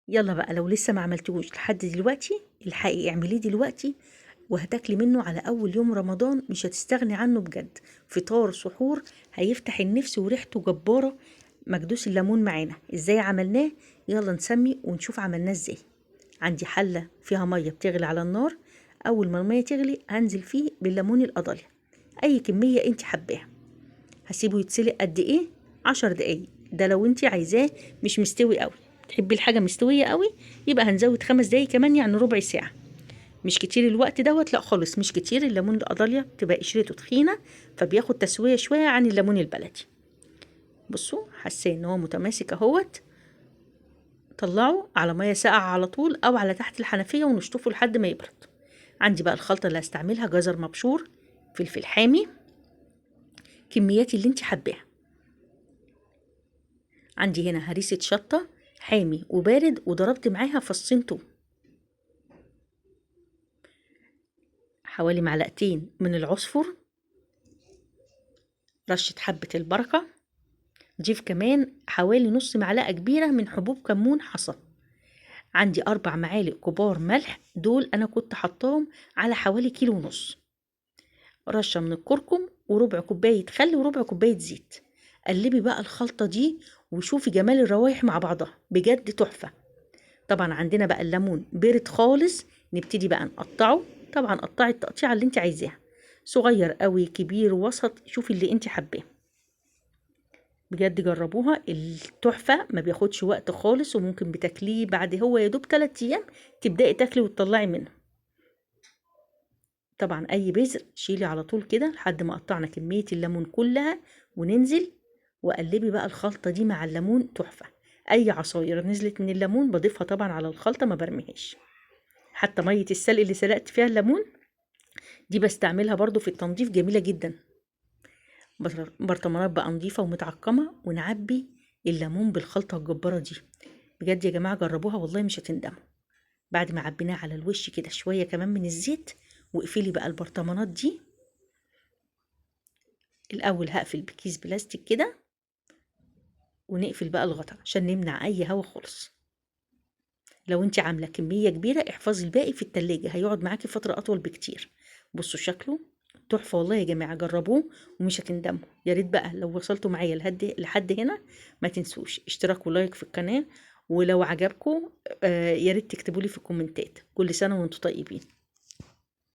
يلا بقى لو لسه ما عملتوش لحد دلوقتي الحقي اعمليه دلوقتي، وهتاكلي منه على اول يوم رمضان مش هتستغني عنه بجد. فطار سحور هيفتح النفس وريحته جبارة. مكدوس الليمون معانا ازاي عملناه؟ يلا نسمي ونشوف عملناه ازاي. عندي حلة فيها مية بتغلي على النار. اول ما المية تغلي هنزل فيه بالليمون القضالي، اي كمية انت حباها. هسيبه يتسلق قد ايه؟ 10 دقايق. ده لو انت عايزاه مش مستوي قوي. تحبي الحاجة مستوية قوي يبقى هنزود 5 دقايق كمان، يعني ربع ساعة. مش كتير الوقت دوت، لا خالص مش كتير. الليمون القضاليا بتبقى قشرته تخينة فبياخد تسوية شوية عن الليمون البلدي. بصوا حاسة ان هو متماسك اهوت. طلعه على مية ساقعة على طول او على تحت الحنفية ونشطفه لحد ما يبرد. عندي بقى الخلطة اللي هستعملها: جزر مبشور، فلفل حامي، كميات اللي انت حباها. عندي هنا هريسة شطة حامي وبارد، وضربت معاها فصين توم، حوالي معلقتين من العصفر، رشة حبة البركة، ضيف كمان حوالي نص معلقة كبيرة من حبوب كمون حصى. عندي 4 معالق كبار ملح، دول أنا كنت حطاهم على حوالي كيلو ونص. رشة من الكركم وربع كوباية خل وربع كوباية زيت. قلبي بقى الخلطة دي وشوفي جمال الروايح مع بعضها، بجد تحفة. طبعا عندنا بقى الليمون بارد خالص، نبتدي بقى نقطعه. طبعا قطعي التقطيعة اللي انت عايزاها، صغير قوي كبير وسط، شوفي اللي انت حباه. بجد جربوها، التحفة ما بياخدش وقت خالص، وممكن بتاكليه بعد هو يدوب 3 ايام تبدأي تاكلي وتطلعي منه. طبعا اي بذر شيلي على طول كده لحد ما قطعنا كمية الليمون كلها وننزل. وقلبي بقى الخلطة دي مع الليمون تحفة. اي عصاير نزلت من الليمون بضيفها طبعا على الخلطة، ما برميهاش. حتى مية السلق اللي سلقت فيها الليمون دي بستعملها برضو في التنظيف، جميلة جدا. برطمانات بقى نظيفة ومتعقمة، ونعبي الليمون بالخلطة الجبارة دي. بجد يا جماعة جربوها والله مش هتندموا. بعد ما عبيناه على الوش كده شوية كمان من الزيت، واقفلي بقى البرطمانات دي. الأول هقفل بكيس بلاستيك كده، ونقفل بقى الغطا عشان نمنع أي هوا خالص. لو انت عاملة كمية كبيرة احفظي الباقي في التلاجة، هيقعد معاكي فترة أطول بكتير. بصوا شكله تحفة والله يا جماعة، جربوه ومش هتندموا. يا ريت بقى لو وصلتوا معايا لحد هنا ما تنسوش اشتراك ولايك في القناة. ولو عجبكم يا ريت تكتبوا لي في الكومنتات. كل سنة وانتم طيبين.